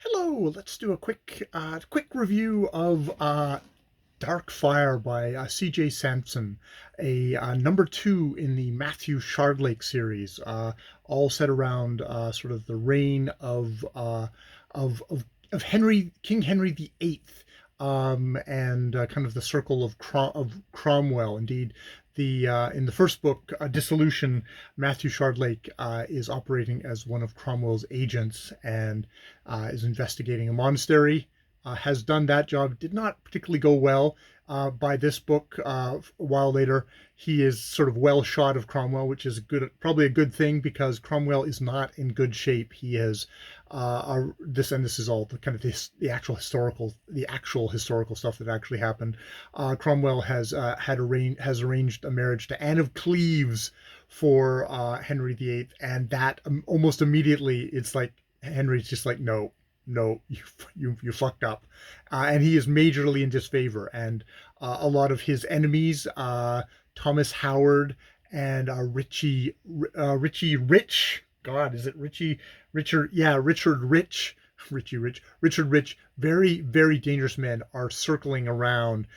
Hello, let's do a quick review of Dark Fire by C.J. Sampson, a number two in the Shrdlk series, all set around sort of the reign of of of King Henry VIII, and kind of the circle of Cromwell. Indeed, the in the first book, Dissolution, Shrdlk is operating as one of Cromwell's agents and is investigating a monastery. Has done that job. Did not particularly go well. By this book, a while later, he is sort of well shot of Cromwell, which is probably a good thing because Cromwell is not in good shape. He has this is all the kind of the actual historical stuff that actually happened. Cromwell has arranged a marriage to Anne of Cleves for Henry VIII, and that almost immediately it's like Henry's just like, no, no, you fucked up, and he is majorly in disfavor. And a lot of his enemies, Thomas Howard and Richie Rich. God, is it Richard? Yeah, Richard Rich. Richard Rich, very, very dangerous men are circling around,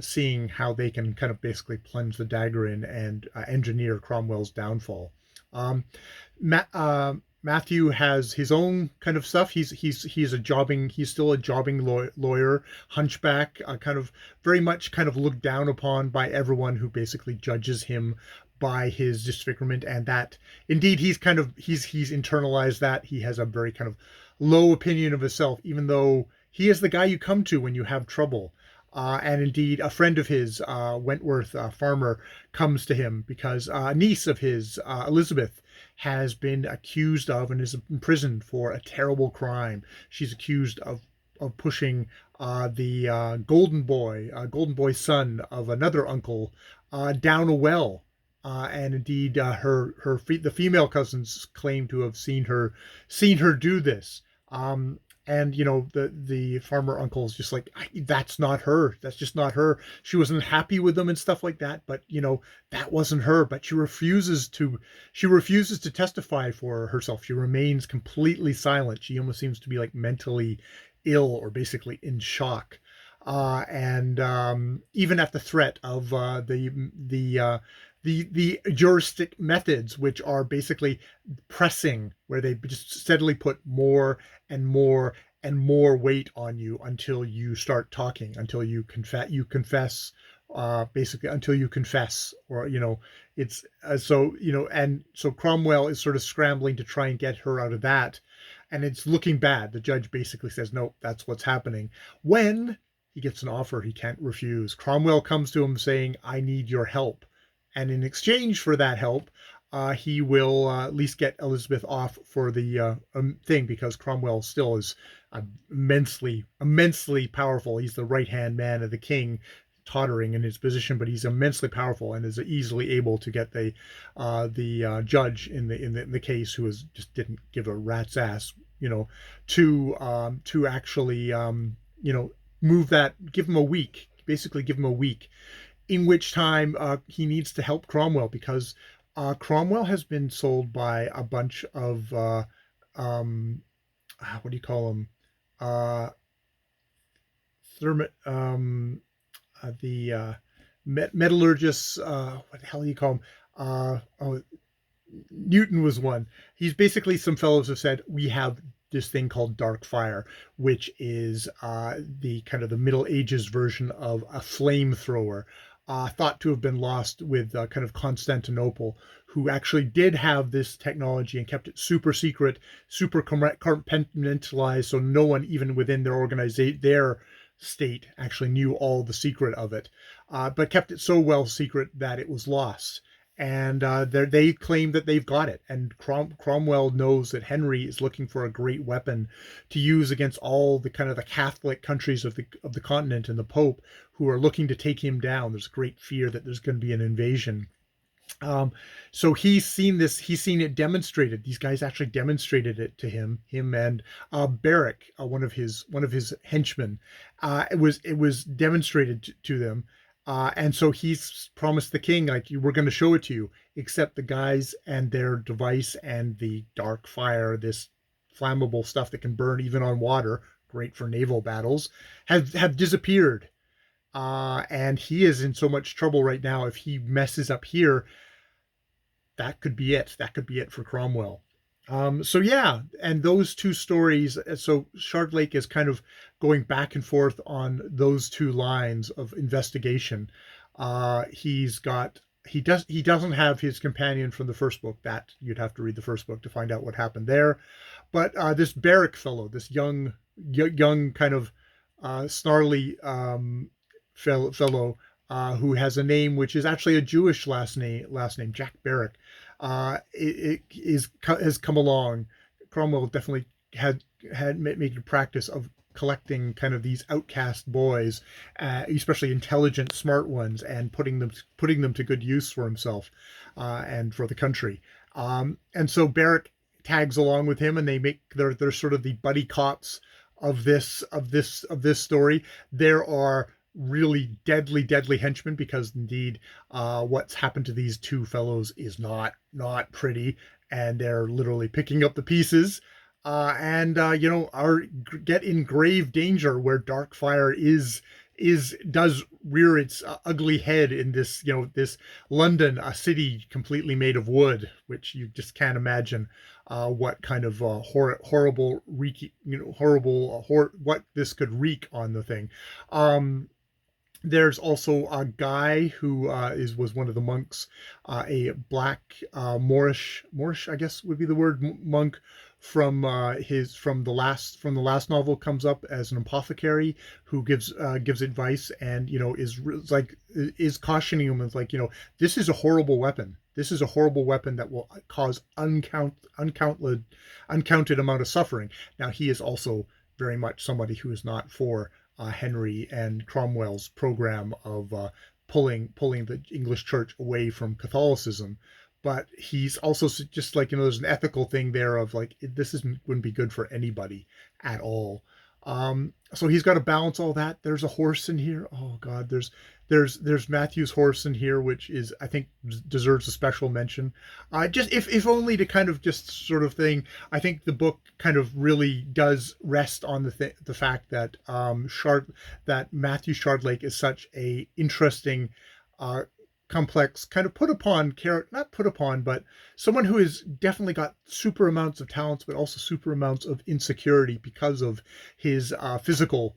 seeing how they can kind of basically plunge the dagger in and engineer Cromwell's downfall. Um, Ma- uh, Mtthw has his own kind of stuff. He's still a jobbing lawyer, hunchback, kind of very much kind of looked down upon by everyone who basically judges him by his disfigurement, and that indeed he's internalized that. He has a very kind of low opinion of himself, even though he is the guy you come to when you have trouble. And indeed, a friend of his, Wentworth Farmer, comes to him because a niece of his, Elizabeth, has been accused of and is imprisoned for a terrible crime. She's accused of pushing the Golden Boy son of another uncle, down a well. And indeed, the female cousins claim to have seen her do this. And the farmer uncle is just like, that's not her. That's just not her. She wasn't happy with them and stuff like that. But that wasn't her. But she refuses to testify for herself. She remains completely silent. She almost seems to be like mentally ill or basically in shock. And even at the threat of the juristic methods, which are basically pressing, where they just steadily put more and more and more weight on you until you start talking, until you confess, basically until you confess, or it's and so Cromwell is sort of scrambling to try and get her out of that, and it's looking bad. The judge basically says, "Nope, that's what's happening." When he gets an offer he can't refuse, Cromwell comes to him saying, "I need your help." And in exchange for that help, he will at least get Elizabeth off for the thing, because Cromwell still is immensely powerful. He's the right hand man of the king, tottering in his position, but he's immensely powerful and is easily able to get the judge in the case, who just didn't give a rat's ass, to actually move that, give him a week, basically give him a week, in which time he needs to help Cromwell, because Cromwell has been sold by a bunch of what do you call them? Uh, therm the metallurgists. What the hell do you call them? Oh, Newton was one. He's basically, some fellows have said, we have this thing called dark fire, which is the kind of the Middle Ages version of a flamethrower, thought to have been lost with kind of Constantinople, who actually did have this technology and kept it super secret, super compartmentalized, so no one even within their organization, their state, actually knew all the secret of it, but kept it so well secret that it was lost. And they claim that they've got it. And Cromwell knows that Henry is looking for a great weapon to use against all the kind of the Catholic countries of the continent, and the Pope, who are looking to take him down. There's great fear that there's going to be an invasion. So he's seen this. He's seen it demonstrated. These guys actually demonstrated it to him and Barrack, one of his henchmen. It was demonstrated to them. And so he's promised the king, like, we're going to show it to you, except the guys and their device and the dark fire, this flammable stuff that can burn even on water, great for naval battles, have disappeared. And he is in so much trouble right now. If he messes up here, that could be it. That could be it for Cromwell. So yeah, and those two stories. So Shrdlk is kind of going back and forth on those two lines of investigation. He doesn't have his companion from the first book. That you'd have to read the first book to find out what happened there. But this Barrack fellow, this young kind of snarly fellow who has a name which is actually a Jewish last name, Jack Barrack, has come along. Cromwell definitely had made a practice of collecting kind of these outcast boys, especially intelligent, smart ones, and putting them to good use for himself and for the country. And so Barrack tags along with him, and they're sort of the buddy cops of this story. There are really deadly henchmen, because indeed what's happened to these two fellows is not pretty, and they're literally picking up the pieces, and are get in grave danger where Darkfire does rear its ugly head in this London, a city completely made of wood, which you just can't imagine what kind of horrible what this could wreak on the thing. There's also a guy who was one of the monks, a black Moorish, I guess would be the word, monk from the last novel, comes up as an apothecary who gives advice, and is cautioning him with, like, this is a horrible weapon. This is a horrible weapon that will cause uncounted amount of suffering. Now, he is also very much somebody who is not for Henry and Cromwell's program of pulling the English church away from Catholicism. But he's also just like, there's an ethical thing there of like, wouldn't be good for anybody at all. So he's got to balance all that. There's a horse in here. Oh God, there's Mtthw's horse in here, which is, I think, deserves a special mention. Just if only to kind of just sort of thing. I think the book kind of really does rest on the fact that that Mtthw Shrdlk is such a interesting, complex, kind of not put upon, but someone who has definitely got super amounts of talents, but also super amounts of insecurity because of his physical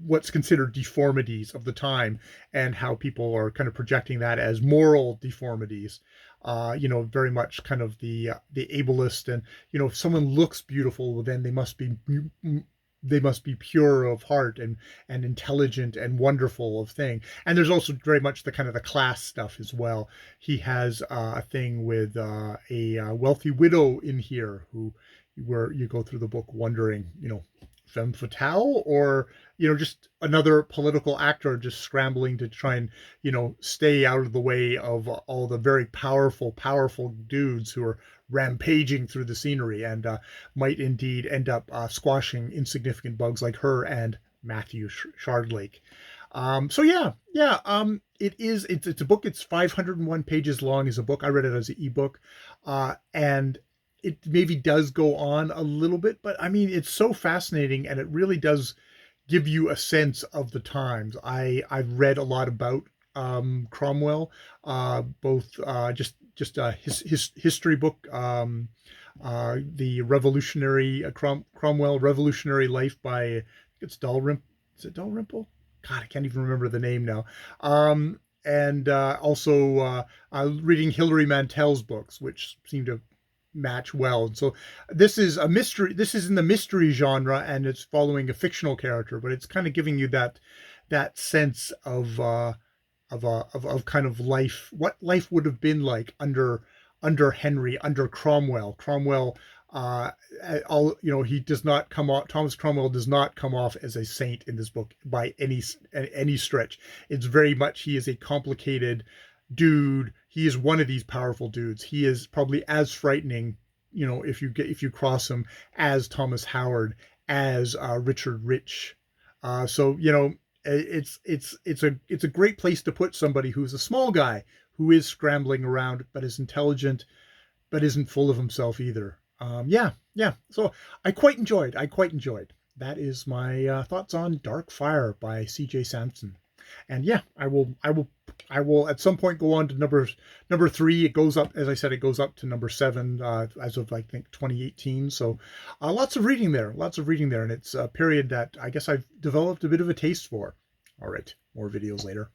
what's considered deformities of the time, and how people are kind of projecting that as moral deformities. Very much kind of the ableist, and if someone looks beautiful, well, then they must be pure of heart and intelligent and wonderful of thing. And there's also very much the kind of the class stuff as well. He has a thing with a wealthy widow in here where you go through the book wondering, femme fatale, or just another political actor just scrambling to try and stay out of the way of all the very powerful dudes who are rampaging through the scenery, and might indeed end up squashing insignificant bugs like her and Mtthw Shrdlk. So yeah. It's a book. It's 501 pages long as a book. I read it as an ebook, and it maybe does go on a little bit, but I mean, it's so fascinating, and it really does give you a sense of the times. I've read a lot about Cromwell, both just his history book, the Revolutionary Cromwell Revolutionary Life by, it's Dalrymple. Is it Dalrymple? God, I can't even remember the name now. And also reading Hilary Mantel's books, which seem to match well. And so this is a mystery. This is in the mystery genre, and it's following a fictional character, but it's kind of giving you that sense of kind of life, what life would have been like under Henry, under Cromwell. He does not come off. Thomas Cromwell does not come off as a saint in this book by any stretch. It's very much, he is a complicated dude. He is one of these powerful dudes. He is probably as frightening, if you cross him, as Thomas Howard, as Richard Rich. So it's a great place to put somebody who's a small guy who is scrambling around, but is intelligent, but isn't full of himself either. Yeah. So I quite enjoyed. That is my thoughts on Dark Fire by C.J. Sansom. And yeah, I will at some point go on to number three. It goes up, as I said, it goes up to number seven as of I think 2018. So lots of reading there, and it's a period that I guess I've developed a bit of a taste for. All right, more videos later.